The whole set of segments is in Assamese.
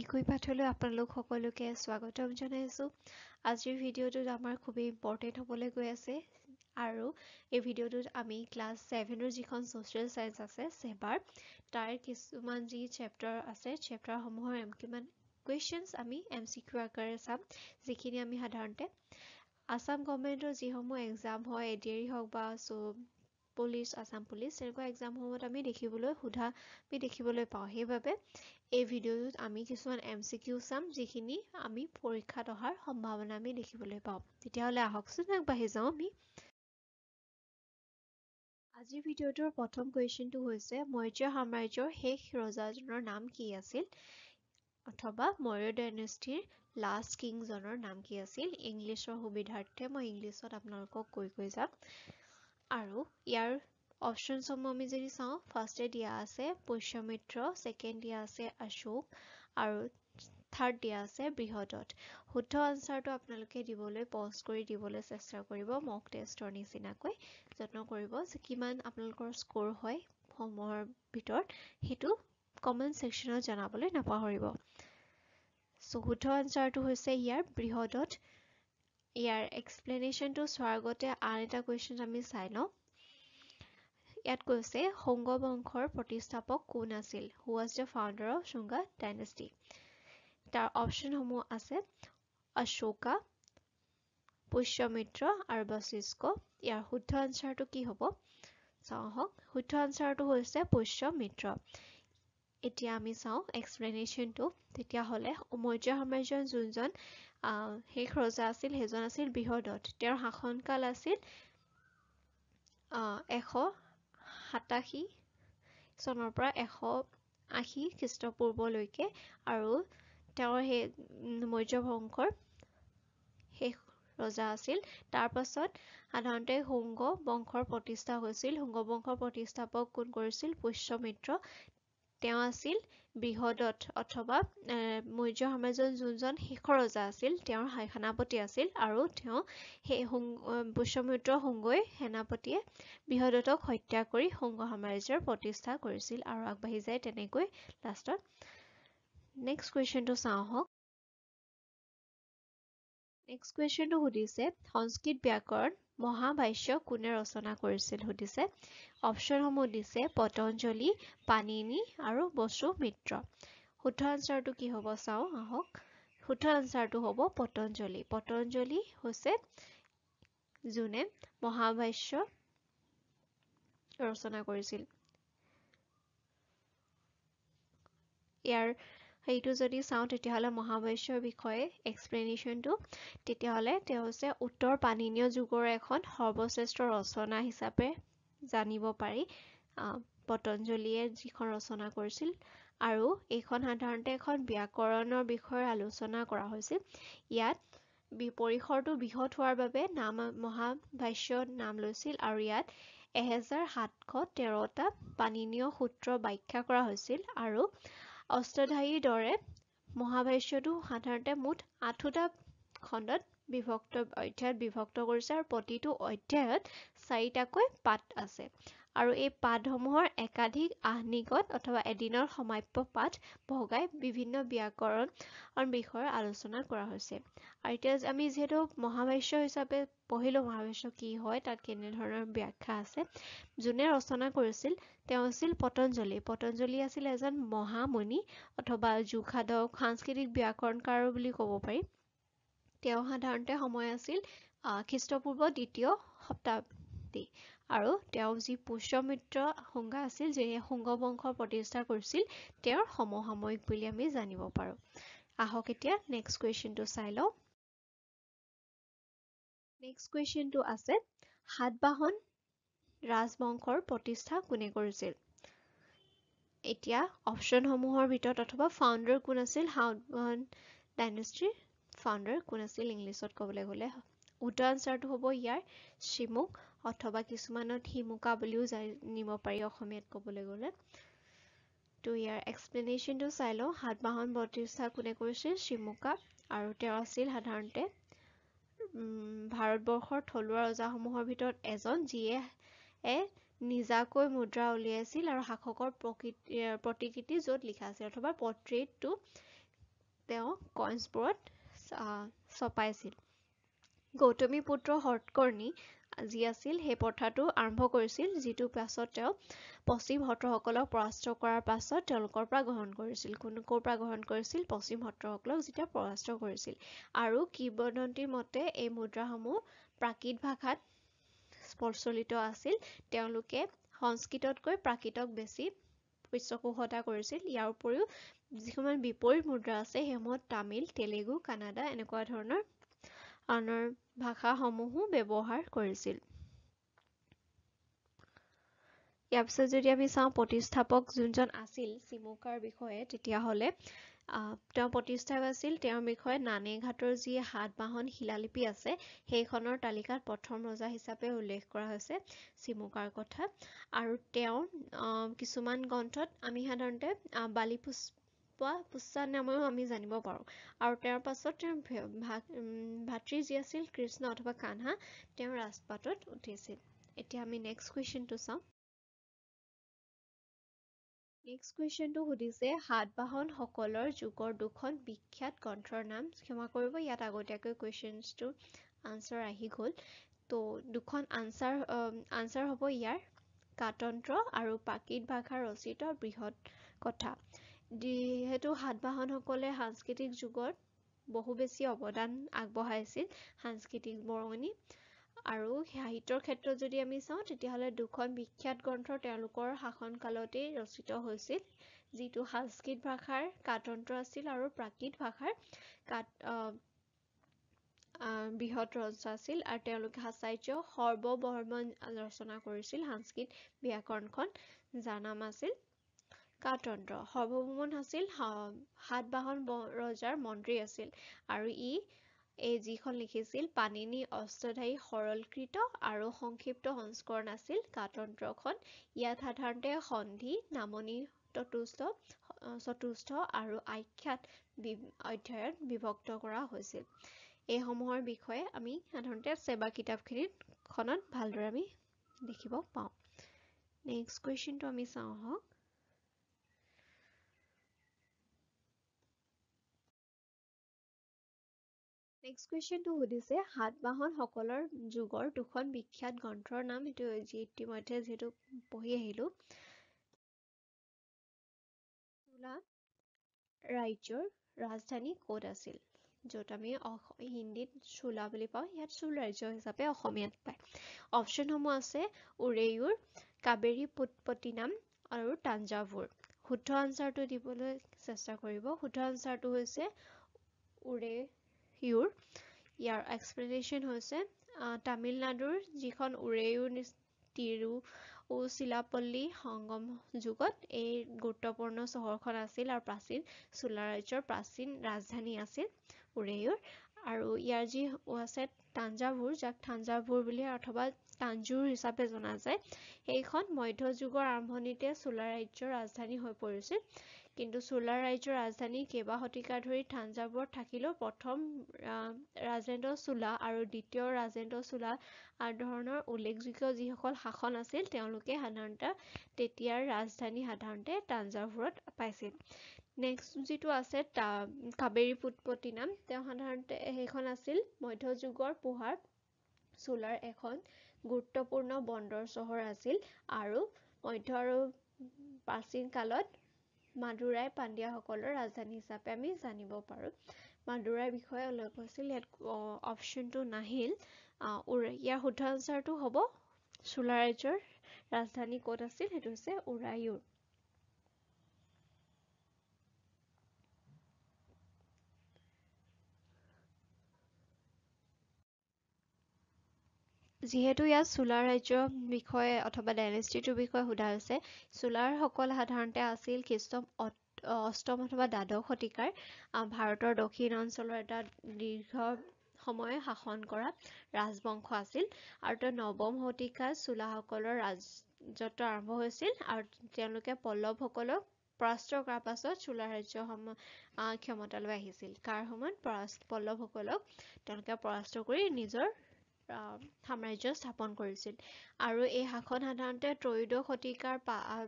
ইকুই পাঠলৈ আপোনালোক সকলোকে স্বাগতম জনাইছো। আজিৰ ভিডিঅ'টোত আমাৰ খুবেই ইম্পৰ্টেণ্ট হ'বলৈ গৈ আছে আৰু এই ভিডিঅ'টোত আমি ক্লাছ 7ৰ যিখন ছ'চিয়েল সায়েন্স আছে সেবাৰ তাৰ কিছুমান যি চেপ্টাৰ আছে চেপ্টাৰসমূহৰ কিমান কুৱেশ্যনছ আমি MCQ আকাৰে চাম, যিখিনি আমি সাধাৰণতে আসাম গভৰ্ণমেণ্টৰ যিসমূহ এক্সাম হয় এডিআৰই হওক বা পুলিচ আসাম পুলিচ তেনেকুৱা এক্সামসমূহত আমি দেখিবলৈ পাওঁ। সেইবাবে এই ভিডিঅ'টোত আমি কিছুমান MCQ চাম, যিখিনি আমি পৰীক্ষাত অহাৰ সম্ভাৱনা আমি দেখিবলৈ পাওঁ। তেতিয়াহ'লে আহকচোন আগবাঢ়ি যাওঁ আমি। আজিৰ ভিডিঅ'টোৰ প্ৰথম কুৱেশ্যনটো হৈছে মৌৰ্য সাম্ৰাজ্যৰ শেষ ৰজাজনৰ নাম কি আছিল, অথবা মৌৰ্য ডাইনেষ্টিৰ লাষ্ট কিংজনৰ নাম কি আছিল। ইংলিছৰ সুবিধাৰ্থে মই ইংলিছত আপোনালোকক কৈ যাম। আৰু ইয়াৰ অপশ্যনসমূহ আমি যদি চাওঁ, ফাৰ্ষ্টে দিয়া আছে পুষ্যমিত্ৰ, ছেকেণ্ড দিয়া আছে অশোক আৰু থাৰ্ড দিয়া আছে বৃহদত্ত। শুদ্ধ আনচাৰটো আপোনালোকে দিবলৈ পজ কৰি দিবলৈ চেষ্টা কৰিব, মক টেষ্টৰ নিচিনাকৈ যত্ন কৰিব যে কিমান আপোনালোকৰ স্ক'ৰ হয় সমূহৰ ভিতৰত, সেইটো কমেণ্ট ছেকশ্যনত জনাবলৈ নাপাহৰিব। শুদ্ধ আনচাৰটো হৈছে ইয়াৰ বৃহদত্ত। ইয়াৰ এক্সপ্লেনেশ্যনটো চোৱাৰ আগতে আন এটা কুৱেশ্যন আমি চাই লওঁ। ইয়াত কৈছে শুংগ বংশৰ প্ৰতিষ্ঠাপক কোন আছিল, who was the founder of Shunga dynasty. তাৰ অপশ্যনসমূহ আছে অশোকা, পুষ্যমিত্ৰ আৰু বশিষ্ঠ। ইয়াৰ শুদ্ধ আনচাৰটো কি হ'ব চাওঁ আহক। শুদ্ধ আনচাৰটো হৈছে পুষ্যমিত্ৰ। এতিয়া আমি চাওঁ এক্সপ্লেনেশ্যনটো। তেতিয়াহ'লে মৌৰ্য সাম্ৰাজ্যৰ যোনজন শেষ ৰজা আছিল সেইজন আছিল বৃহদত্ত। তেওঁৰ শাসনকাল আছিল 187 চনৰ পৰা 180 খ্ৰীষ্টপূৰ্বলৈকে আৰু তেওঁৰ সেই মৌৰ্য বংশৰ শেষ ৰজা আছিল। তাৰ পাছত সাধাৰণতে শুংগ বংশৰ প্ৰতিষ্ঠা হৈছিল। শুংগ বংশৰ প্ৰতিষ্ঠাপক কোন কৰিছিল, পুষ্যমিত্ৰ। তেওঁ আছিল বৃহদত্ত অথবা মৌৰ্য সাম্ৰাজ্যৰ যোনজন শেষৰ ৰজা আছিল তেওঁৰ সেনাপতি আছিল আৰু তেওঁ সেই পুষ্যমিত্ৰ শুংগই সেনাপতিয়ে বৃহদত্তক হত্যা কৰি শুংগ সাম্ৰাজ্যৰ প্ৰতিষ্ঠা কৰিছিল আৰু আগবাঢ়ি যায় তেনেকৈ লাষ্টত। নেক্সট কুৱেশ্যনটো চাওঁ আহক। নেক্সট কুৱেশ্যনটো সুধিছে সংস্কৃত ব্যাকৰণ মহাভাষ্য কোনে ৰচনা কৰিছিল সুধিছে। অপশ্যনসমূহ দিছে পতঞ্জলি, পাণিনি আৰু বসুমিত্ৰ। শুদ্ধ আনচাৰটো কি হ'ব চাওঁ আহক। শুদ্ধ আনচাৰটো হ'ব পতঞ্জলি। পতঞ্জলি হৈছে যোনে মহাভাষ্য ৰচনা কৰিছিল। ইয়াৰ সেইটো যদি চাওঁ তেতিয়াহ'লে মহাভাষ্যৰ বিষয়ে এক্সপ্লেনেশ্যনটো, তেতিয়াহ'লে তেওঁ হৈছে উত্তৰ পাণিনীয় যুগৰ এখন সৰ্বশ্ৰেষ্ঠ ৰচনা হিচাপে জানিব পাৰি পতঞ্জলিয়ে যিখন ৰচনা কৰিছিল। আৰু এইখন সাধাৰণতে এখন ব্যাকৰণৰ বিষয়ে আলোচনা কৰা হৈছিল। ইয়াত পৰিসৰটো বৃহৎ হোৱাৰ বাবে মহাভাষ্য নাম লৈছিল আৰু ইয়াত 1713টা পাণিনীয় সূত্ৰ ব্যাখ্যা কৰা হৈছিল আৰু অষ্টাধ্যায়ীৰ দৰে মহাভাষ্যটো সাধাৰণতে মুঠ 8টা খণ্ডত অধ্যায়ত বিভক্ত কৰিছে আৰু প্ৰতিটো অধ্যায়ত 4টাকৈ পাঠ আছে আৰু এই পাঠসমূহৰ একাধিক আহ্নিকত অথবা এদিনৰ সমাপ্য পাঠ ভগাই বিভিন্ন ব্যাকৰণ বিষয়ৰ আলোচনা কৰা হৈছে। আৰু এতিয়া আমি যিহেতু মহাভাষ্য হিচাপে পঢ়িলো মহাভাষ্য কি হয়, তাত কেনেধৰণৰ ব্যাখ্যা আছে। যোনে ৰচনা কৰিছিল তেওঁ আছিল পতঞ্জলি। পতঞ্জলি আছিল এজন মহামুনি অথবা যুগসাধক, সাংস্কৃতিক ব্যাকৰণকাৰ বুলি ক'ব পাৰি। তেওঁ সাধাৰণতে সময় আছিল খ্ৰীষ্টপূৰ্ব 2য় শতাব্দী আৰু তেওঁ যি পুষ্যমিত্ৰ শুংগা আছিল যিয়ে শুংগ বংশৰ প্ৰতিষ্ঠা কৰিছিল তেওঁৰ সমসাময়িক বুলি আমি জানিব পাৰোঁ। আহক এতিয়া নেক্সট কুৱেশ্যনটো চাই লওঁ। নেক্সট কুৱেশ্যনটো আছে সাতবাহন ৰাজবংশৰ প্ৰতিষ্ঠা কোনে কৰিছিল। এতিয়া অপশ্যনসমূহৰ ভিতৰত অথবা ফাউণ্ডাৰ কোন আছিল, সাতবাহন ডাইনেষ্টিৰ ফাউণ্ডাৰ কোন আছিল ইংলিছত ক'বলৈ গ'লে। শুদ্ধ আনচাৰটো হ'ব ইয়াৰ শ্ৰীমুখ অথবা কিছুমানত হিমুকা বুলিও জানিব পাৰি অসমীয়াত ক'বলৈ গ'লে। তো ইয়াৰ এক্সপ্লেনেশ্যনটো চাই লওঁ। সাতবাহন প্ৰতিষ্ঠা কোনে কৰিছিল, শ্ৰীমুকা। আৰু তেওঁ আছিল সাধাৰণতে ভাৰতবৰ্ষৰ থলুৱা ৰজাসমূহৰ ভিতৰত এজন যিয়ে নিজাকৈ মুদ্ৰা উলিয়াইছিল আৰু শাসকৰ প্ৰতিকৃতি য'ত লিখা আছিল অথবা পৰ্ট্ৰেইটটো তেওঁ কইন্সবোৰত ছপাইছিল। গৌতমীপুত্ৰ হৰ্টকৰ্ণী যি আছিল সেই প্ৰথাটো আৰম্ভ কৰিছিল, যিটো পাছত তেওঁ পশ্চিম সত্ৰসকলক পৰাস্ত কৰাৰ পাছত তেওঁলোকৰ পৰা গ্ৰহণ কৰিছিল। ক'ৰ পৰা গ্ৰহণ কৰিছিল? পশ্চিম সত্ৰসকলক যেতিয়া পৰাস্ত কৰিছিল। আৰু কিংবদন্তীৰ মতে এই মুদ্ৰাসমূহ প্ৰাকৃত ভাষাত প্ৰচলিত আছিল। তেওঁলোকে সংস্কৃততকৈ প্ৰাকৃতক বেছি পৃষ্ঠপোষকতা কৰিছিল। ইয়াৰ উপৰিও যিসমূহ বিপৰীত মুদ্ৰা আছে সেইসমূহত তামিল, তেলেগু, কানাডা এনেকুৱা ধৰণৰ আনৰ ভাষাসমূহো ব্যৱহাৰ কৰিছিল। ইয়াৰ পিছত যদি আমি চাওঁ প্ৰতিষ্ঠাপক যোনজন আছিল চিমুকাৰ বিষয়ে, তেতিয়াহ'লে তেওঁ প্ৰতিষ্ঠাপক আছিল। তেওঁৰ বিষয়ে নানেঘাটৰ যি সাতবাহন শিলালিপি আছে সেইখনৰ তালিকাত প্ৰথম ৰজা হিচাপে উল্লেখ কৰা হৈছে চিমুকাৰ কথা। আৰু তেওঁ কিছুমান গ্ৰন্থত আমি সাধাৰণতে বালিপুষ্পা নামেও আমি জানিব পাৰোঁ। আৰু তেওঁৰ পাছত তেওঁৰ ভাতৃ যি আছিল কৃষ্ণ অথবা কানহা, তেওঁ ৰাজপাটত উঠিছিল। এতিয়া আমি নেক্সট কুৱেশ্যনটো চাওঁ। নেক্সট কুৱেশ্যনটো সুধিছে সাতবাহন সকলৰ যুগৰ দুখন বিখ্যাত গ্ৰন্থৰ নাম। ক্ষমা কৰিব, ইয়াত আগতীয়াকৈ কুৱেশ্যনটো আনচাৰ আহি গ'ল। তো দুখন আনচাৰ হ'ব ইয়াৰ কাতন্ত্ৰ আৰু প্ৰাকৃত ভাষাৰ ৰচিত বৃহৎ কথা। যিহেতু সাতবাহনসকলে সাংস্কৃতিক যুগত বহু বেছি অৱদান আগবঢ়াইছিল সাংস্কৃতিক বৰঙণি। আৰু সাহিত্যৰ ক্ষেত্ৰত যদি আমি চাওঁ তেতিয়াহ'লে দুখন বিখ্যাত গ্ৰন্থ তেওঁলোকৰ শাসন কালতেই ৰচিত হৈছিল, যিটো সংস্কৃত ভাষাৰ কাতন্ত্ৰ আছিল আৰু প্ৰাকৃত ভাষাৰ বৃহৎ ৰচনা আছিল। আৰু তেওঁলোকে আচাৰ্য সৰ্ববৰ্মন ৰচনা কৰিছিল সংস্কৃত ব্যাকৰণখন, যাৰ নাম আছিল কাতন্ত্ৰ। সৰ্ববৰ্মন আছিল সাতবাহন ৰজাৰ মন্ত্ৰী আছিল। আৰু এই যিখন লিখিছিল পাণিনি অষ্টধায়ী সৰলীকৃত আৰু সংক্ষিপ্ত সংস্কৰণ আছিল কাতন্ত্ৰখন। ইয়াত সাধাৰণতে সন্ধি, নামনি, চতুষ্ঠ আৰু আখ্যাত অধ্যায়ত বিভক্ত কৰা হৈছিল। এইসমূহৰ বিষয়ে আমি সাধাৰণতে চেবা কিতাপখনত ভালদৰে আমি দেখিব পাওঁ। নেক্সট কুৱেশ্যনটো আমি চাওঁ আহক। নেক্সট কুৱেশ্যনটো সুধিছে সাতবাহন সকলৰ যুগৰ দুখন বিখ্যাত গ্ৰন্থৰ নাম। এইটো ইতিমধ্যে যিহেতু পঢ়ি আহিলো। চোলা ৰাজ্যৰ ৰাজধানী ক'ত আছিল? য'ত আমি হিন্দীত চোলা বুলি পাওঁ, ইয়াত চোল ৰাজ্য হিচাপে অসমীয়াত পায়। অপশ্যনসমূহ আছে উৰেয়ুৰ, কাবেৰীপুট্টিনাম আৰু তাঞ্জাভুৰ। শুদ্ধ আনচাৰটো দিবলৈ চেষ্টা কৰিব। শুদ্ধ আনচাৰটো হৈছে উৰেয়ুৰ। ইয়াৰ এক্সপ্লেনেশ্যন হৈছে তামিলনাডুৰ যিখন উৰেয়ুৰ তিৰুচিৰাপল্লী সংগম যুগত এই গুৰুত্বপূৰ্ণ চহৰখন আছিল আৰু প্ৰাচীন চোলা ৰাজ্যৰ প্ৰাচীন ৰাজধানী আছিল উৰেয়ুৰ। আৰু ইয়াৰ যি আছে তাঞ্জাভুৰ, যাক থাঞ্জাভুৰ বুলি অথবা তাঞ্জোৰ হিচাপে জনা যায়, সেইখন মধ্যযুগৰ আৰম্ভণিতে চোলা ৰাজ্যৰ ৰাজধানী হৈ পৰিছিল। কিন্তু চোলা ৰাজ্যৰ ৰাজধানী কেইবা শতিকা ধৰি থাঞ্জাভুৰত থাকিলেও প্ৰথম ৰাজেন্দ্ৰ চোলা আৰু দ্বিতীয় ৰাজেন্দ্ৰ চোলা ধৰণৰ উল্লেখযোগ্য যিসকল শাসক আছিল তেওঁলোকে সাধাৰণতে তেতিয়াৰ ৰাজধানী সাধাৰণতে তাঞ্জাভুৰত পাইছিল। নেক্সট যিটো আছে কাবেৰীপুট্টিনাম, তেওঁ সাধাৰণতে সেইখন আছিল মধ্যযুগৰ পোহাৰ চোলাৰ এখন গুৰুত্বপূৰ্ণ বন্দৰ চহৰ আছিল। আৰু মধ্য আৰু প্ৰাচীন কালত মাদুৰাই পাণ্ডিয়াসকলৰ ৰাজধানী হিচাপে আমি জানিব পাৰোঁ। মাদুৰাইৰ বিষয়ে উল্লেখ হৈছিল, ইয়াত অপশ্যনটো নাহিল। ইয়াৰ শুদ্ধ আনচাৰটো হ'ব চোলা ৰাজ্যৰ ৰাজধানী ক'ত আছিল, সেইটো হৈছে উৰায়ুৰ। যিহেতু ইয়াত চোলা ৰাজ্যৰ বিষয়ে অথবা ডাইনেষ্টিটোৰ বিষয়ে সোধা হৈছে, চোলাৰসকল সাধাৰণতে আছিল খ্ৰীষ্টম অষ্টম অথবা দ্বাদশ শতিকাৰ ভাৰতৰ দক্ষিণ অঞ্চলৰ এটা দীৰ্ঘ সময় শাসন কৰা ৰাজবংশ আছিল। আৰু নৱম শতিকাত চোলাসকলৰ ৰাজত্ব আৰম্ভ হৈছিল আৰু তেওঁলোকে পল্লৱসকলক পৰাস্ত কৰাৰ পাছত চোলা ৰাজ্য ক্ষমতালৈ আহিছিল। কাৰ সময়ত? পল্লৱসকলক তেওঁলোকে পৰাস্ত কৰি নিজৰ সাম্ৰাজ্য স্থাপন কৰিছিল। আৰু এই শাসন সাধাৰণতে ত্ৰয়োদশ শতিকাৰ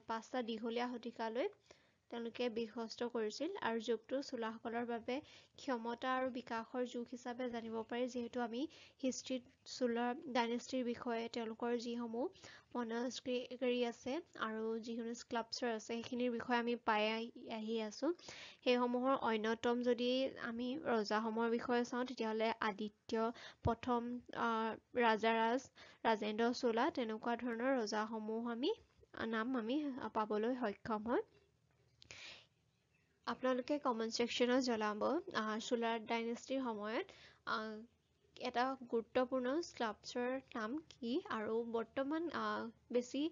5টা দীঘলীয়া শতিকালৈ তেওঁলোকে বিধ্বস্ত কৰিছিল আৰু যুগটো চোলাসকলৰ বাবে ক্ষমতা আৰু বিকাশৰ যুগ হিচাপে জানিব পাৰি যিহেতু আমি হিষ্ট্ৰীত চোলা ডাইনেষ্টিৰ বিষয়ে তেওঁলোকৰ যিসমূহ মনস্ক্ৰীকাৰী আছে আৰু যিসমূহ স্কাল্পচাৰ আছে সেইখিনিৰ বিষয়ে আমি পাই আহি আছোঁ সেইসমূহৰ অন্যতম যদি আমি ৰজাসমূহৰ বিষয়ে চাওঁ তেতিয়াহ'লে আদিত্য প্ৰথম ৰাজেন্দ্ৰ চোলা তেনেকুৱা ধৰণৰ ৰজাসমূহ নাম আমি পাবলৈ সক্ষম হয় আপোনালোকে কমেন্ট ছেকশ্যনত জনাব চোলা ডাইনেষ্টিৰ সময়ত এটা গুৰুত্বপূৰ্ণ স্কাল্পচাৰৰ নাম কি আৰু বৰ্তমান বেছি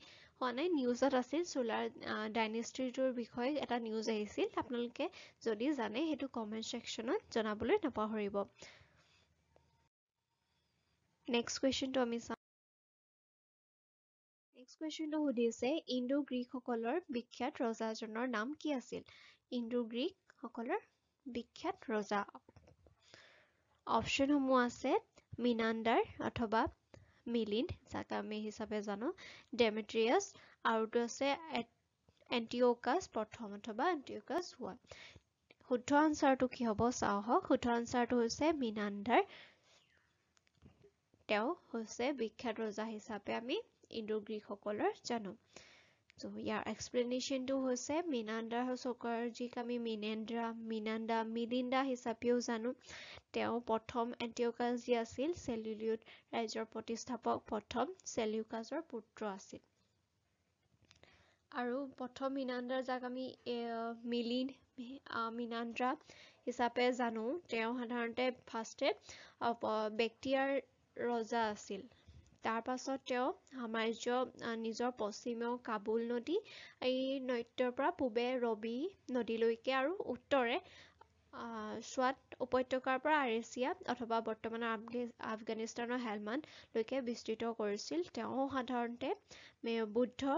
হোৱা নাই নিউজত আছিল চোলাৰ ডাইনেষ্টিটোৰ বিষয়ে এটা নিউজ আহিছিল আপোনালোকে যদি জানে সেইটো কমেন্ট ছেকশ্যনত জনাবলৈ নাপাহৰিব নেক্সট কুৱেশ্যনটো আমি চাওঁ নেক্সট কুৱেশ্যনটো সুধিছে ইণ্ডো গ্ৰীকসকলৰ বিখ্যাত ৰজাজনৰ নাম কি আছিল ইণ্ডো গ্ৰীকসকলৰ বিখ্যাত ৰজা অপশ্যনসমূহ আছে মিনাণ্ডাৰ অথবা মিলিন্দ যাক আমি হিচাপে জানো ডেমেট্ৰিয়াছ আৰুটো আছে এন্টিঅকাছ প্ৰথম অথবা এন্টিঅকাছ 1 শুদ্ধ আনসাৰটো কি হ'ব চাওঁ আহক শুদ্ধ আনসাৰটো হৈছে মিনাণ্ডাৰ তেওঁ হৈছে বিখ্যাত ৰজা হিচাপে আমি ইণ্ডো গ্ৰীকসকলৰ জানো So, ইয়াৰ এক্সপ্লেনেশ্যনটো হৈছে মিনাণ্ডাৰ যিক আমি মিনাণ্ডা মিলিণ্ডা হিচাপেও জানো তেওঁ প্ৰথম এন্টিঅকাছ যি আছিল চেলুলিয়ড ৰাজ্যৰ প্ৰতিষ্ঠাপক প্ৰথম চেলিউকাছৰ পুত্ৰ আছিল আৰু প্ৰথম মিনাণ্ডাৰ যাক আমি মিনাণ্ড্ৰা হিচাপে জানো তেওঁ সাধাৰণতে ফাৰ্ষ্টে বেক্টিয়াৰ ৰজা আছিল তাৰ পাছত তেওঁ সাম্ৰাজ্য নিজৰ পশ্চিমেও কাবুল নদী এই নৃত্যৰ পৰা পূবে ৰবি নদীলৈকে আৰু উত্তৰে সোৱাত উপত্যকাৰ পৰা আৰেচিয়া অথবা বৰ্তমানৰ আফগানিস্তানৰ হেলমাণ্ডলৈকে বিস্তৃত কৰিছিল তেওঁ সাধাৰণতে বুদ্ধ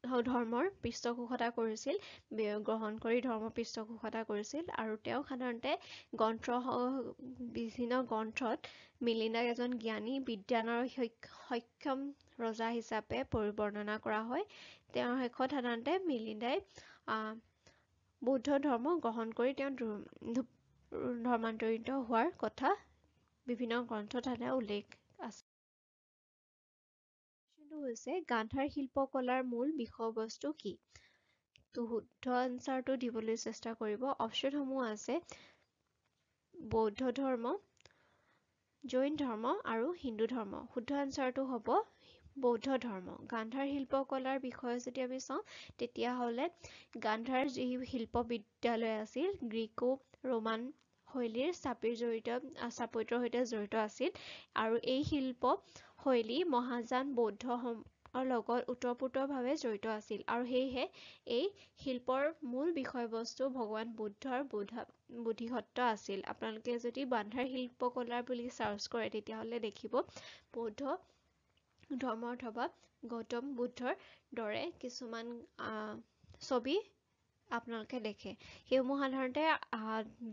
ধৰ্মৰ পৃষ্ঠপোষকতা কৰিছিল গ্ৰহণ কৰি ধৰ্মৰ পৃষ্ঠপোষকতা কৰিছিল আৰু তেওঁ সাধাৰণতে বিভিন্ন গ্ৰন্থত মিলিণ্ডাক এজন জ্ঞানী বিদ্বানৰ সক্ষম ৰজা হিচাপে পৰিবৰ্ণনা কৰা হয় তেওঁৰ শেষত সাধাৰণতে মিলিণ্ডাই বৌদ্ধ ধৰ্ম গ্ৰহণ কৰি তেওঁ ধৰ্মান্তৰিত হোৱাৰ কথা বিভিন্ন গ্ৰন্থত উল্লেখ আছে হৈছে গান্ধাৰ শিল্পকলাৰ মূল বিষয়বস্তু কি তো শুদ্ধ আনসাৰটো দিবলৈ চেষ্টা কৰিব অপশ্যনসমূহ আছে বৌদ্ধ ধৰ্ম জৈন ধৰ্ম আৰু হিন্দু ধৰ্ম শুদ্ধ আনসাৰটো হ'ব বৌদ্ধ ধৰ্ম গান্ধাৰ শিল্পকলাৰ বিষয়ে যদি আমি চাওঁ তেতিয়াহ'লে গান্ধাৰ যি শিল্প বিদ্যালয় আছিল গ্ৰীকো ৰোমান শৈলীৰ স্থাপত্যৰ সৈতে জড়িত আছিল আৰু এই শিল্প শৈলী মহাযান বৌদ্ধ লগত ওতঃপ্ৰোতভাৱে জড়িত আছিল আৰু সেয়েহে এই শিল্পৰ মূল বিষয়বস্তু ভগৱান বুদ্ধৰ বোধিসত্ত্ব আছিল আপোনালোকে যদি গান্ধাৰ শিল্পকলা বুলি চাৰ্চ কৰে তেতিয়াহ'লে দেখিব বৌদ্ধ ধৰ্ম অথবা গৌতম বুদ্ধৰ দৰে কিছুমান ছবি আপোনালোকে দেখে সেইসমূহ সাধাৰণতে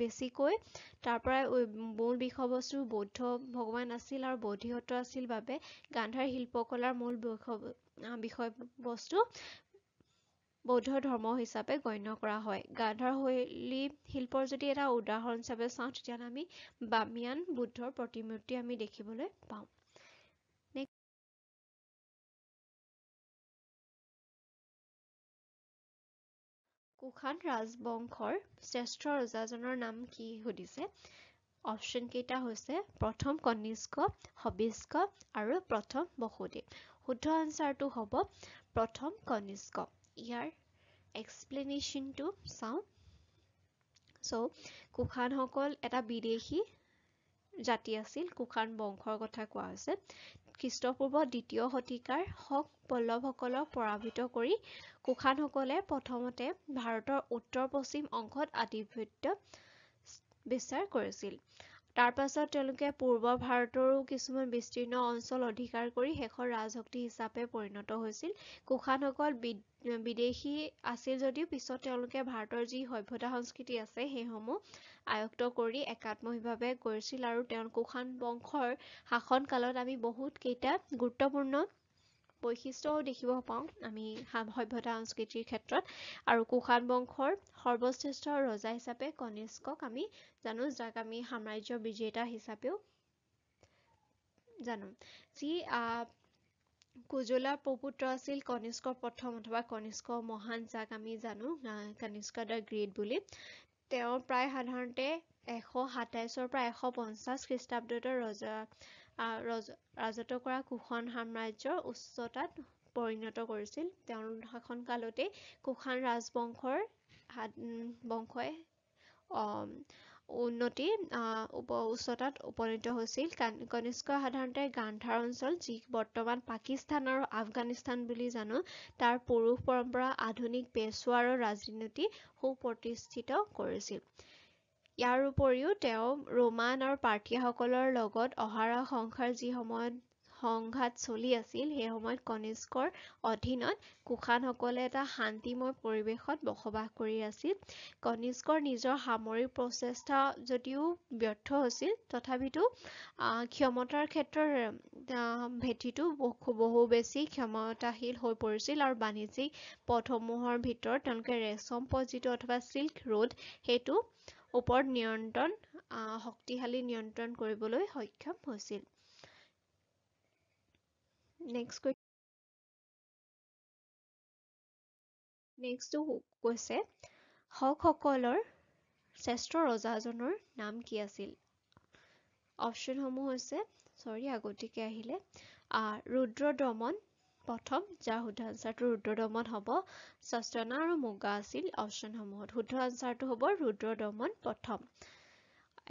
বেছিকৈ তাৰ পৰা মূল বিষয়বস্তু বৌদ্ধ ভগৱান আছিল আৰু বোধিসত্ত্ব আছিল বাবে গান্ধাৰ শিল্পকলাৰ মূল বিষয়বস্তু বৌদ্ধ ধৰ্ম হিচাপে গণ্য কৰা হয় গান্ধাৰ শৈলী শিল্পৰ যদি এটা উদাহৰণ হিচাপে চাওঁ তেতিয়াহ'লে আমি বামিয়ান বুদ্ধৰ প্ৰতিমূৰ্তি আমি দেখিবলৈ পাওঁ কুষাণ ৰাজবংশৰ শ্ৰেষ্ঠ ৰজাজনৰ নাম কি সুধিছে অপশ্যন কেইটা হৈছে প্ৰথম কনিষ্ক হবিষ্ক আৰু প্ৰথম বসুদেৱ শুদ্ধ আনসাৰটো হ'ব প্ৰথম কনিষ্ক ইয়াৰ এক্সপ্লেনেশ্যনটো চাওঁ কুষাণসকল এটা বিদেশী জাতি আছিল কুষাণ বংশৰ কথা কোৱা হৈছে খ্ৰীষ্টপূৰ্ব দ্বিতীয় শতিকাৰ শক পল্লৱসকলক পৰাভূত কৰি কুষাণসকলে প্ৰথমতে ভাৰতৰ উত্তৰ পশ্চিম অংশত আধিপত্য বিস্তাৰ কৰিছিল তাৰ পাছত তেওঁলোকে পূৰ্ব ভাৰতৰো কিছুমান বিস্তীৰ্ণ অঞ্চল অধিকাৰ কৰি শেষৰ ৰাজশক্তি হিচাপে পৰিণত হৈছিল কুষাণসকল বিদেশী আছিল যদিও পিছত তেওঁলোকে ভাৰতৰ যি সভ্যতা সংস্কৃতি আছে সেইসমূহ আয়ত্ত কৰি একাত্মকভাৱে কৰিছিল আৰু কুষাণ বংশৰ শাসন কালত আমি বহুত কেইটা গুৰুত্বপূৰ্ণ বৈশিষ্ট্যও দেখিব পাওঁ আমি সভ্যতা সংস্কৃতিৰ ক্ষেত্ৰত। আৰু কুষাণ বংশৰ সৰ্বশ্ৰেষ্ঠ ৰজা হিচাপে কনিষ্কক আমি জানো, যাক আমি সাম্ৰাজ্য বিজেতা হিচাপেও জানো। যি কুজলাৰ প্ৰপুত্ৰ আছিল কনিষ্কৰ প্ৰথম অথবা কনিষ্ক মহান, যাক আমি জানো কনিষ্ক দ্য গ্ৰেট বুলি। তেওঁ প্ৰায় সাধাৰণতে 127ৰ পৰা 150 খ্ৰীষ্টাব্দৰ ৰাজত্ব কৰা কুষাণ সাম্ৰাজ্যৰ উচ্চতাত পৰিণত কৰিছিল। তেওঁৰ শাসনকালতে কুষাণ ৰাজবংশই উচ্চতাত উপনীত হৈছিল। কনিষ্ক সাধাৰণতে গান্ধাৰ অঞ্চল, যি বৰ্তমান পাকিস্তান আৰু আফগানিস্তান বুলি জানো, তাৰ পুৰুষ পৰম্পৰা, আধুনিক পেছোৱাৰ ৰাজনীতি সুপ্ৰতিষ্ঠিত কৰিছিল। ইয়াৰ উপৰিও তেওঁ ৰোমান আৰু পাৰ্থিয়াসকলৰ লগত অহৰহ যি সময়ত সংঘাত চলি আছিল, সেই সময়ত কনিষ্কৰ অধীনত কুষাণসকলে এটা শান্তিময় পৰিৱেশত বসবাস কৰি আছিল। কনিষ্কৰ নিজৰ সামৰিক প্ৰচেষ্টা যদিও ব্যৰ্থ হৈছিল, তথাপিতো ক্ষমতাৰ ক্ষেত্ৰৰ ভেটিটো বহু বেছি ক্ষমতাশীল হৈ পৰিছিল আৰু বাণিজ্যিক পথসমূহৰ ভিতৰত তেওঁলোকে ৰেচম পথ যিটো অথবা চিল্ক ৰোড, সেইটো ওপৰত শক্তিশালী নিয়ন্ত্ৰণ কৰিবলৈ সক্ষম হৈছিল। নেক্সটটো কৈছে শকসকলৰ শ্ৰেষ্ঠ ৰজাজনৰ নাম কি আছিল? অপশ্যনসমূহ হৈছে আগতীয়াকৈ আহিলে ৰুদ্ৰদমন প্ৰথম, যাৰ শুদ্ধ আনচাৰটো ৰুদ্ৰদমন হ'ব। সষ্টনা আৰু মুগা আছিল অপশ্যনসমূহত। শুদ্ধ আনচাৰটো হ'ব ৰুদ্ৰদমন প্ৰথম।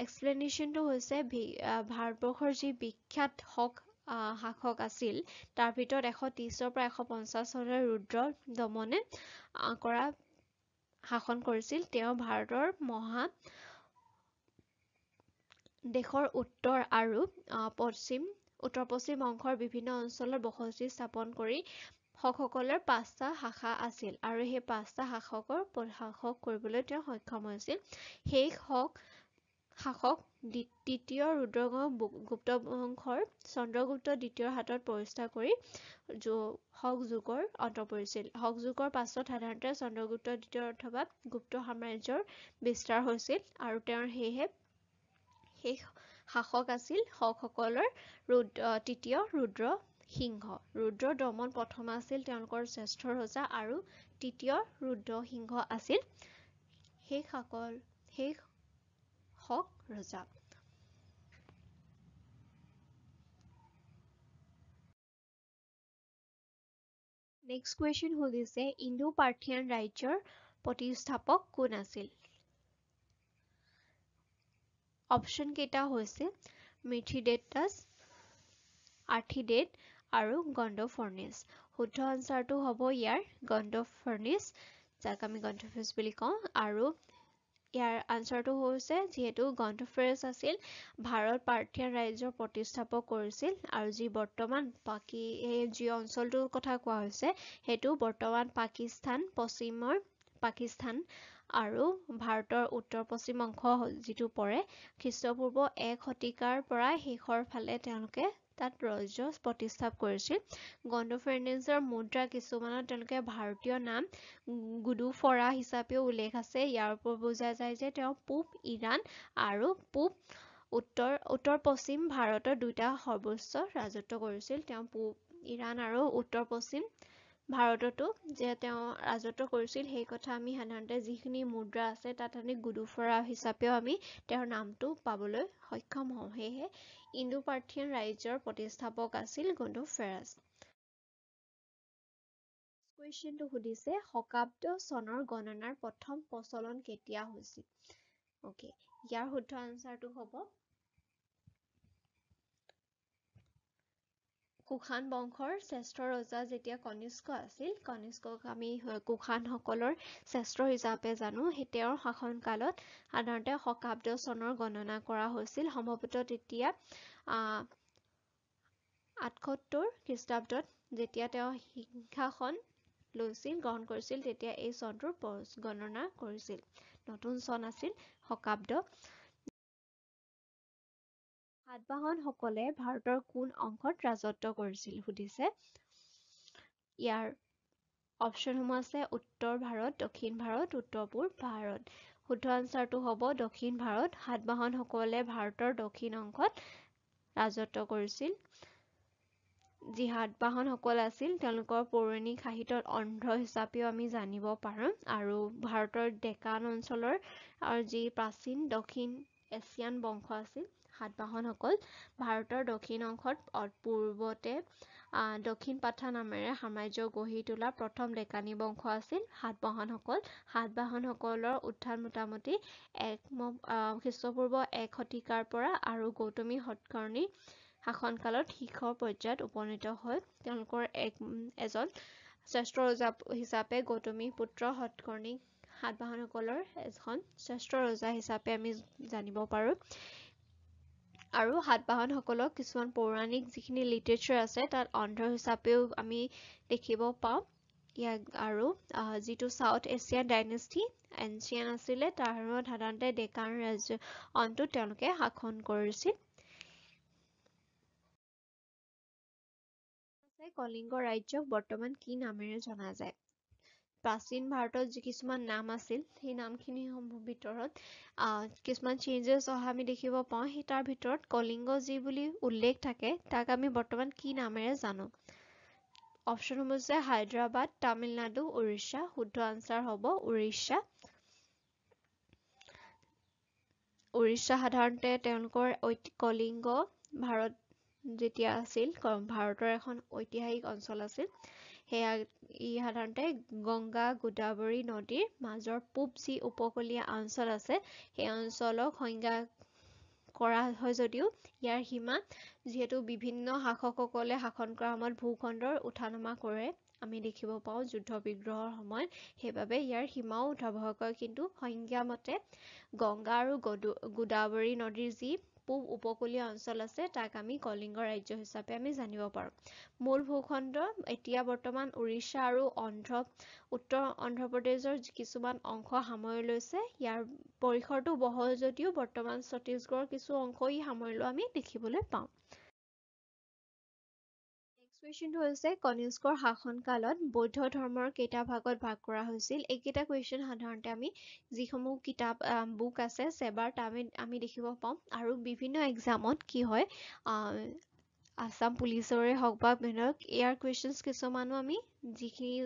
এক্সপ্লেনেশ্যনটো হৈছে ভাৰতবৰ্ষৰ যি বিখ্যাত শাসক আছিল, তাৰ ভিতৰত 130ৰ পৰা 150 চনলৈ ৰুদ্ৰদমনে শাসন কৰিছিল। তেওঁ ভাৰতৰ দেশৰ উত্তৰ আৰু উত্তৰ পশ্চিম অংশৰ বিভিন্ন অঞ্চলত বসতি স্থাপন কৰি শকসকলৰ 5টা শাখা আছিল আৰু সেই 5টা শাসক কৰিবলৈ তেওঁ সক্ষম হৈছিল। সেই শাসক তৃতীয় ৰুদ্ৰগুপ্ত বংশৰ চন্দ্ৰগুপ্ত দ্বিতীয়ৰ হাতত পৰিচালিত কৰি শক যুগৰ অন্ত পৰিছিল। শক যুগৰ পাছত সাধাৰণতে চন্দ্ৰগুপ্ত দ্বিতীয় অথবা গুপ্ত সাম্ৰাজ্যৰ বিস্তাৰ হৈছিল আৰু তেওঁৰ সেই শাসক আছিল শকসকলৰ তৃতীয় ৰুদ্ৰসিংহ। ৰুদ্ৰদমন প্ৰথম আছিল তেওঁলোকৰ শ্ৰেষ্ঠ ৰজা আৰু তৃতীয় ৰুদ্ৰসিংহ আছিল সেই শক ৰজা। নেক্সট কুৱেশ্যন সুধিছে ইণ্ডো পাৰ্থিয়ান ৰাজ্যৰ প্ৰতিষ্ঠাপক কোন আছিল? অপশ্যন কেইটা হৈছে মিথ্ৰিডেটাছ, আৰ্থিডেট আৰু গণ্ডফৰ্ণিছ। শুদ্ধ আনচাৰটো হ'ব ইয়াৰ গণ্ডফৰ্ণিছ, যাক আমি গণ্ডফৰ্ণিছ বুলি কওঁ। আৰু ইয়াৰ আনচাৰটো হৈছে যিহেতু গণ্ডফৰ্ণিছ আছিল ভাৰত পাৰ্থিয়ান ৰাজ্যৰ প্ৰতিষ্ঠাপক কৰিছিল আৰু যি বৰ্তমান যি অঞ্চলটোৰ কথা কোৱা হৈছে সেইটো বৰ্তমান পাকিস্তান, পশ্চিমৰ পাকিস্তান আৰু ভাৰতৰ উত্তৰ পশ্চিম অংশ যিটো পৰে। খ্ৰীষ্টপূৰ্ব 1 শতিকাৰ পৰা শেষৰ ফালে তেওঁলোকে তাত ৰাজ্য প্ৰতিষ্ঠা কৰিছিল। গণ্ডফৰ্ণিছৰ মুদ্ৰা কিছুমানত তেওঁলোকে ভাৰতীয় নাম গুডুফৰা হিচাপেও উল্লেখ আছে। ইয়াৰ পৰা বুজা যায় যে তেওঁ পূব ইৰাণ আৰু উত্তৰ পশ্চিম ভাৰতৰ দুটা সৰ্বোচ্চ ৰাজত্ব কৰিছিল। তেওঁ পূব ইৰাণ আৰু উত্তৰ পশ্চিম ভাৰততো যে তেওঁ ৰাজত্ব কৰিছিল, সেই কথা আমি সাধাৰণতে যিখিনি মুদ্ৰা আছে তাত আমি গুডুফৰা হিচাপেও আমি তেওঁৰ নামটো পাবলৈ সক্ষম হওঁ। সেয়েহে ইণ্ডো পাৰ্থিয়ান ৰাজ্যৰ প্ৰতিষ্ঠাপক আছিল গুডুফেৰাছ। কুৱেশ্যনটো সুধিছে শকাব্দ চনৰ গণনাৰ প্ৰথম প্ৰচলন কেতিয়া হৈছিল? ইয়াৰ শুদ্ধ আনচাৰটো হ'ব কুষাণ বংশৰ শ্ৰেষ্ঠ ৰজা যেতিয়া কনিষ্ক আছিল, কনিষ্কক আমি কুষাণসকলৰ শ্ৰেষ্ঠ হিচাপে জানো। তেওঁৰ শাসন কালত সাধাৰণতে শকাব্দ চনৰ গণনা কৰা হৈছিল। সম্ভৱতঃ তেতিয়া 78 খ্ৰীষ্টাব্দত যেতিয়া তেওঁ সিংহাসন গ্ৰহণ কৰিছিল, তেতিয়া এই চনটোৰ গণনা কৰিছিল। নতুন চন আছিল শকাব্দ। সাতবাহনসকলে ভাৰতৰ কোন অংশত ৰাজত্ব কৰিছিল সুধিছে। ইয়াৰ অপশ্যনসমূহ আছে উত্তৰ ভাৰত, দক্ষিণ ভাৰত, উত্তৰ-পূব ভাৰত। শুদ্ধ আনচাৰটো হ'ব দক্ষিণ ভাৰত। সাতবাহনসকলে ভাৰতৰ দক্ষিণ অংশত ৰাজত্ব কৰিছিল। যি সাতবাহনসকল আছিল তেওঁলোকৰ পৌৰাণিক সাহিত্যত অন্ধ্ৰ হিচাপেও আমি জানিব পাৰোঁ আৰু ভাৰতৰ ডেকান অঞ্চলৰ আৰু যি প্ৰাচীন দক্ষিণ এছিয়ান বংশ আছিল সাতবাহনসকল ভাৰতৰ দক্ষিণ অংশত পূৰ্বতে দক্ষিণ পাঠা নামেৰে সাম্ৰাজ্য গঢ়ি তোলা প্ৰথম ডেকানী বংশ আছিল সাতবাহনসকল। সাতবাহনসকলৰ উত্থান মোটামুটি খ্ৰীষ্টপূৰ্ব 1 শতিকাৰ পৰা আৰু গৌতমী হতকৰ্ণীৰ শাসনকালত শীৰ্ষ পৰ্যায়ত উপনীত হয়। তেওঁলোকৰ এজন শ্ৰেষ্ঠ ৰজা হিচাপে গৌতমী পুত্ৰ হতকৰ্ণীক সাতবাহনসকলৰ এখন শ্ৰেষ্ঠ ৰজা হিচাপে আমি জানিব পাৰোঁ। আৰু সাতবাহনসকলক কিছুমান পৌৰাণিক যিখিনি লিটাৰেচাৰ আছে তাত অন্ধ্ৰ হিচাপেও আমি দেখিব পাওঁ। ইয়াক আৰু যিটো চাউথ এছিয়ান ডাইনেষ্টি এনচিয়ান আছিলে তাৰ সময়ত সাধাৰণতে ডেকান ৰাজ্য অঞ্চলটোত তেওঁলোকে শাসন কৰিছিল। কলিংগ ৰাজ্যক বৰ্তমান কি নামেৰে জনা যায়? প্ৰাচীন ভাৰতত যি কিছুমান নাম আছিল সেই নামখিনিৰ ভিতৰত কিছুমান চেঞ্জেছ অহা আমি দেখিব পাওঁ। সেই তাৰ ভিতৰত কলিংগ যি বুলি উল্লেখ থাকে তাক আমি বৰ্তমান কি নামেৰে জানো? অপশ্যনসমূহ হৈছে হায়দৰাবাদ, তামিলনাডু, উৰিষ্যা। শুদ্ধ আনচাৰ হ'ব উৰিষ্যা। উৰিষ্যা সাধাৰণতে তেওঁলোকৰ কলিংগ ভাৰত যেতিয়া আছিল ভাৰতৰ এখন ঐতিহাসিক অঞ্চল আছিল। সেয়া ই সাধাৰণতে গংগা গোদাবৰী নদীৰ মাজৰ পূব যি উপকূলীয় অঞ্চল আছে সেই অঞ্চলক সংজ্ঞা কৰা হয় যদিও ইয়াৰ সীমা যিহেতু বিভিন্ন শাসকসকলে শাসন কৰাৰ সময়ত ভূখণ্ডৰ উঠা-নমা কৰে আমি দেখিব পাওঁ যুদ্ধ বিগ্ৰহৰ সময়ত সেইবাবে ইয়াৰ সীমাও উঠা-বহা কিন্তু সংজ্ঞা মতে গংগা আৰু গোদাবৰী নদীৰ যি পূব উপকূলীয় অঞ্চল আছে তাক আমি কলিংগ ৰাজ্য হিচাপে আমি জানিব পাৰোঁ। মূল ভূখণ্ড এতিয়া বৰ্তমান উৰিষ্যা আৰু উত্তৰ অন্ধ্ৰপ্ৰদেশৰ কিছুমান অংশ সামৰি লৈছে। ইয়াৰ পৰিসৰটো বহল যদিও বৰ্তমান ছত্তীশগড়ৰ কিছু অংশ ই সামৰি লোৱা আমি দেখিবলৈ পাওঁ। কুৱেশ্যনটো হৈছে কনিষ্কৰ শাসন কালত বৌদ্ধ ধৰ্মৰ কেইটা ভাগত ভাগ কৰা হৈছিল? এইকেইটা কুৱেশ্যন সাধাৰণতে আমি যিসমূহ কিতাপ বুক আছে চেবাৰ তাত আমি দেখিব পাওঁ আৰু বিভিন্ন এক্সামত কি হয় আছাম পুলিচৰে হওক বা ইয়াৰ কুৱেশ্যনছ কিছুমানো আমি যিখিনি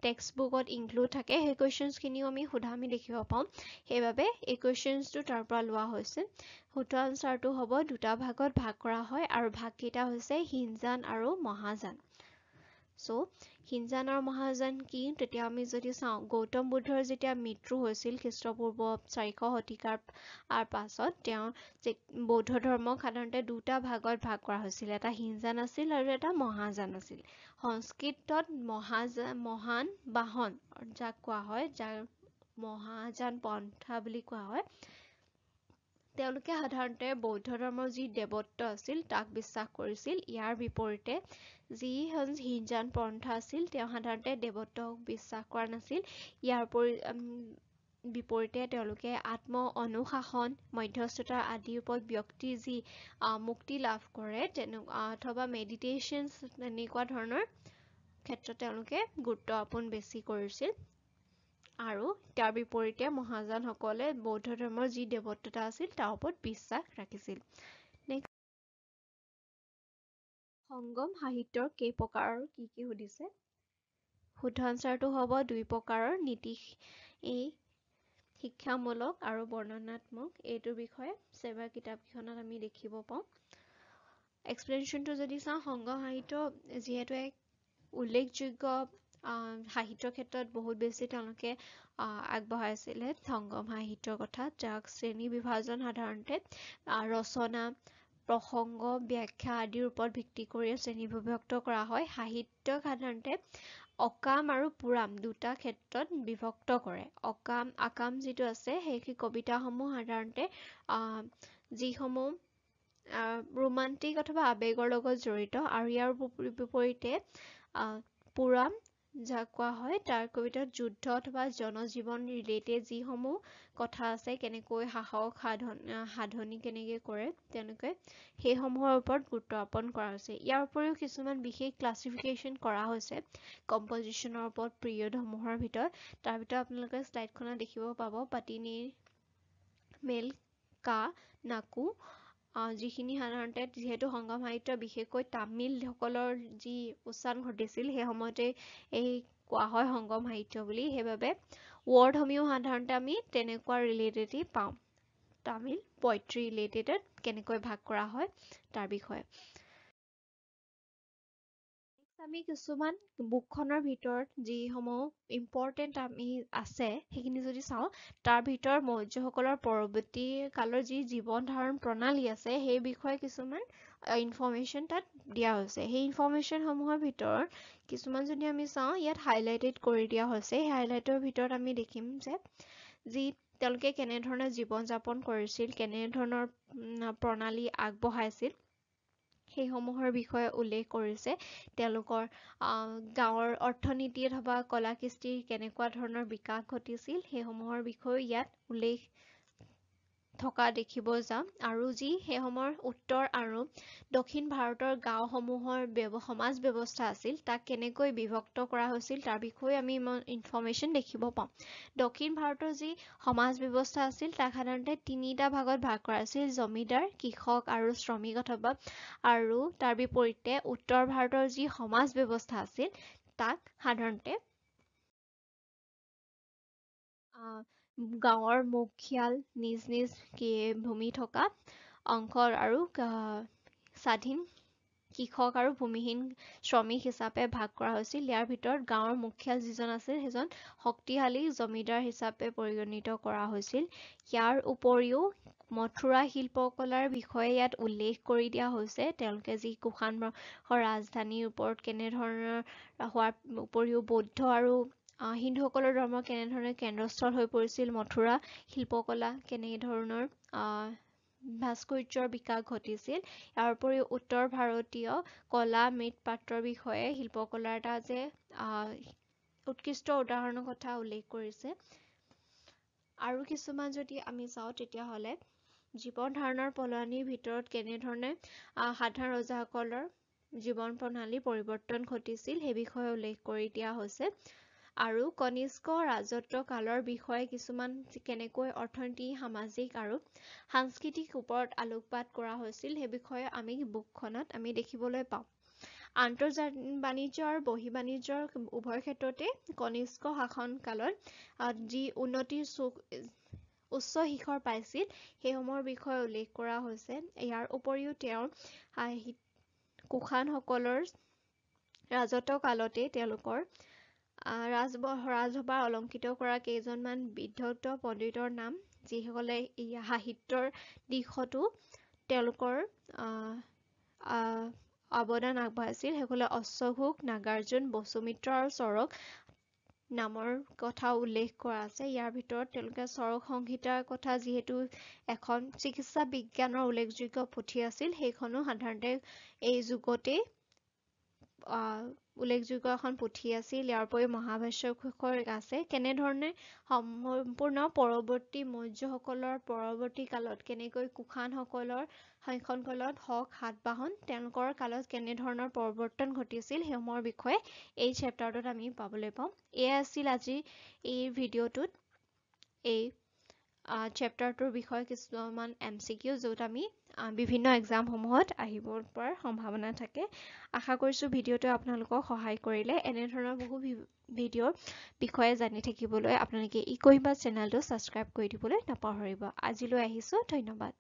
টেক্সট বুকত ইনক্লুড থাকে সেই কুৱেশ্যনছখিনিও আমি সোধা আমি দেখিব পাওঁ। সেইবাবে এই কুৱেশ্যনছটো তাৰ পৰা লোৱা হৈছে। শুদ্ধ আনচাৰটো হ'ব দুটা ভাগত ভাগ কৰা হয় আৰু ভাগকেইটা হৈছে হিনজান আৰু মহাযান। হিনজান আৰু মহাযান কি তেতিয়া আমি যদি চাওঁ গৌতম বুদ্ধৰ যেতিয়া মৃত্যু হৈছিল খ্ৰীষ্টপূৰ্ব 400 শতিকাৰ পাছত তেওঁৰ বৌদ্ধ ধৰ্মক সাধাৰণতে দুটা ভাগত ভাগ কৰা হৈছিল। এটা হিনজান আছিল আৰু এটা মহাযান আছিল। সংস্কৃতত মহান বাহন যাক কোৱা হয় যাক মহাযান পন্থা বুলি কোৱা হয় তেওঁলোকে সাধাৰণতে বৌদ্ধ ধৰ্মৰ যি দেৱত্ব আছিল তাক বিশ্বাস কৰিছিল। ইয়াৰ বিপৰীতে যি হিনজান পন্থা আছিল তেওঁ সাধাৰণতে দেৱত্বক বিশ্বাস কৰা নাছিল। ইয়াৰ বিপৰীতে তেওঁলোকে আত্ম অনুশাসন মধ্যস্থতা আদিৰ ওপৰত ব্যক্তিৰ যি মুক্তি লাভ কৰে অথবা মেডিটেশ্যন তেনেকুৱা ধৰণৰ ক্ষেত্ৰত তেওঁলোকে গুৰুত্ব বেছি কৰিছিল। আৰু তাৰ বিপৰীতে মহাযানসকলে বৌদ্ধ ধৰ্মৰ যি দেৱত্বতা আছিল তাৰ ওপৰত বিশ্বাস ৰাখিছিল। সংগম সাহিত্যৰ কেই প্ৰকাৰৰ কি কি সুধিছে? শুদ্ধ আনচাৰটো হ'ব 2 প্ৰকাৰৰ নীতি শিক্ষামূলক আৰু বৰ্ণনাত্মক। এইটোৰ বিষয়ে চেবাৰ কিতাপকেইখনত আমি দেখিব পাওঁ। এক্সপ্লেনেশ্যনটো যদি চাওঁ সংগম সাহিত্য যিহেতু এক উল্লেখযোগ্য সাহিত্যৰ ক্ষেত্ৰত বহুত বেছি তেওঁলোকে আগবঢ়াইছিলে সংগম সাহিত্যৰ কথা যাক শ্ৰেণী বিভাজন সাধাৰণতে ৰচনা প্ৰসংগ ব্যাখ্যা আদিৰ ওপৰত ভিত্তি কৰি শ্ৰেণীবিভক্ত কৰা হয়। সাহিত্যক সাধাৰণতে অকাম আৰু পুৰাম দুটা ক্ষেত্ৰত বিভক্ত কৰে। আকাম যিটো আছে সেই কবিতাসমূহ সাধাৰণতে যিসমূহ ৰোমান্টিক অথবা আৱেগৰ লগত জড়িত আৰু ইয়াৰ বিপৰীতে পুৰাম যাক কোৱা হয় তাৰ ভিতৰত যুদ্ধ অথবা জনজীৱন ৰিলেটেড যিসমূহ কথা আছে কেনেকৈ সাহস সাধনী কেনেকৈ কৰে তেওঁলোকে সেইসমূহৰ ওপৰত গুৰুত্ব আৰোপণ কৰা হৈছে ইয়াৰ উপৰিও কিছুমান বিশেষ ক্লাছিফিকেশ্যন কৰা হৈছে কম্পজিশ্যনৰ ওপৰত পিৰিয়ডসমূহৰ ভিতৰত তাৰ ভিতৰত আপোনালোকে শ্লাইডখনত দেখিব পাব পাটিনীৰ মেল কা নাকু যিখিনি সাধাৰণতে যিহেতু সংগম সাহিত্য বিশেষকৈ তামিলসকলৰ যি উচ্চাৰণ ঘটিছিল সেই সময়তে এই কোৱা হয় সংগম সাহিত্য বুলি সেইবাবে ৱৰ্ডসমূহ সাধাৰণতে আমি তেনেকুৱা ৰিলেটেডেই পাওঁ তামিল পয়েট্ৰি ৰিলেটেডত কেনেকৈ ভাগ কৰা হয় তাৰ বিষয়ে আমি কিছুমান বুকখনৰ ভিতৰত যিসমূহ ইম্পৰ্টেণ্ট আমি আছে সেইখিনি যদি চাওঁ তাৰ ভিতৰত মৌৰ্যসকলৰ পৰৱৰ্তী কালৰ যি জীৱন ধাৰণ প্ৰণালী আছে সেই বিষয়ে কিছুমান ইনফৰমেশ্যন তাত দিয়া হৈছে সেই ইনফৰমেশ্যনসমূহৰ ভিতৰত কিছুমান যদি আমি চাওঁ ইয়াত হাইলাইটেড কৰি দিয়া হৈছে সেই হাইলাইটৰ ভিতৰত আমি দেখিম যে যি তেওঁলোকে কেনেধৰণে জীৱন যাপন কৰিছিল কেনেধৰণৰ প্ৰণালী আগবঢ়াইছিল সেইসমূহৰ বিষয়ে উল্লেখ কৰিছে তেওঁলোকৰ গাঁৱৰ অৰ্থনীতি অথবা কলা কৃষ্টিৰ কেনেকুৱা ধৰণৰ বিকাশ ঘটিছিল সেইসমূহৰ বিষয়েও ইয়াত উল্লেখ থকা দেখিব যাম আৰু যি সেইসমূহৰ উত্তৰ আৰু দক্ষিণ ভাৰতৰ গাঁওসমূহৰ সমাজ ব্যৱস্থা আছিল তাক কেনেকৈ বিভক্ত কৰা হৈছিল তাৰ বিষয়ে আমি ইনফৰমেশ্যন দেখিব পাওঁ দক্ষিণ ভাৰতৰ যি সমাজ ব্যৱস্থা আছিল তাক সাধাৰণতে তিনিটা ভাগত ভাগ কৰা আছিল জমিদাৰ কৃষক আৰু শ্ৰমিক অথবা আৰু তাৰ বিপৰীতে উত্তৰ ভাৰতৰ যি সমাজ ব্যৱস্থা আছিল তাক সাধাৰণতে গাঁৱৰ মুখিয়াল নিজ নিজ ভূমি থকা অংশৰ আৰু স্বাধীন কৃষক আৰু ভূমিহীন শ্ৰমিক হিচাপে ভাগ কৰা হৈছিল ইয়াৰ ভিতৰত গাঁৱৰ মুখিয়াল যিজন আছিল সেইজন শক্তিশালী জমিদাৰ হিচাপে পৰিগণিত কৰা হৈছিল ইয়াৰ উপৰিও মথুৰা শিল্পকলাৰ বিষয়ে ইয়াত উল্লেখ কৰি দিয়া হৈছে তেওঁলোকে যি কুষাণ ৰাজধানীৰ ওপৰত কেনেধৰণৰ হোৱাৰ উপৰিও বৌদ্ধ আৰু হিন্দুসকলৰ ধৰ্ম কেনেধৰণে কেন্দ্ৰস্থল হৈ পৰিছিল মথুৰা শিল্পকলা কেনেধৰণৰ ভাস্কৰ্যৰ বিকাশ ঘটিছিল ইয়াৰ উপৰিও উত্তৰ ভাৰতীয় কলা মৃৎপাত্ৰৰ বিষয়ে শিল্পকলাৰ এটা যে উৎকৃষ্ট উদাহৰণৰ কথা উল্লেখ কৰিছে আৰু কিছুমান যদি আমি চাওঁ তেতিয়াহ'লে জীৱন ধাৰণৰ প্ৰণালীৰ ভিতৰত কেনেধৰণে সাধাৰণ ৰজাসকলৰ জীৱন প্ৰণালী পৰিৱৰ্তন ঘটিছিল সেই বিষয়ে উল্লেখ কৰি দিয়া হৈছে আৰু কনিষ্ক ৰাজত্ব কালৰ বিষয়ে কিছুমান কেনেকৈ অৰ্থনীতি সামাজিক আৰু সাংস্কৃতিক ওপৰত আলোকপাত কৰা হৈছিল সেই বিষয়ে আমি বুকখনত আমি দেখিবলৈ পাওঁ বাণিজ্য আৰু বহি বাণিজ্যৰ উভয় ক্ষেত্ৰতে কনিষ্ক শাসন কালত যি উন্নতিৰ উচ্চ শিখৰ পাইছিল সেইসমূহৰ বিষয়ে উল্লেখ কৰা হৈছে ইয়াৰ উপৰিও তেওঁৰ কুষাণসকলৰ ৰাজত্ব কালতে তেওঁলোকৰ ৰাজসভা অলংকৃত কৰা কেইজনমান বিদ্ধগ্ধ পণ্ডিতৰ নাম যিসকলে সাহিত্যৰ দিশতো তেওঁলোকৰ অৱদান আগবঢ়াইছিল সেইসকলে অশ্বঘোষ নাগাৰ্জুন বসুমিত্ৰ আৰু চৰক নামৰ কথা উল্লেখ কৰা আছে ইয়াৰ ভিতৰত তেওঁলোকে চৰক সংহিতাৰ কথা যিহেতু এখন চিকিৎসা বিজ্ঞানৰ উল্লেখযোগ্য পুথি আছিল সেইখনো সাধাৰণতে এই যুগতেই উল্লেখযোগ্য এখন পুথি আছিল ইয়াৰ উপৰিও মহাভাষ্যৰ আছে কেনেধৰণে সম্পূৰ্ণ পৰৱৰ্তী মৌৰ্যসকলৰ পৰৱৰ্তী কালত কেনেকৈ কুষাণসকলৰ শাসনকালত হওক সাতবাহন তেওঁলোকৰ কালত কেনেধৰণৰ পৰিৱৰ্তন ঘটিছিল সেইসমূহৰ বিষয়ে এই চেপ্টাৰটোত আমি পাবলৈ পাওঁ এয়া আছিল আজি এই ভিডিঅ'টোত এই চেপ্টাৰটোৰ বিষয়ে কিছুমান MCQ য'ত আমি বিভিন্ন এক্সামসমূহত আহিব পৰাৰ সম্ভাৱনা থাকে আশা কৰিছোঁ ভিডিঅ'টোৱে আপোনালোকক সহায় কৰিলে এনেধৰণৰ বহু ভিডিঅ'ৰ বিষয়ে জানি থাকিবলৈ আপোনালোকে ইকোহিমা চেনেলটো ছাবস্ক্ৰাইব কৰি দিবলৈ নাপাহৰিব আজিলৈ আহিছোঁ ধন্যবাদ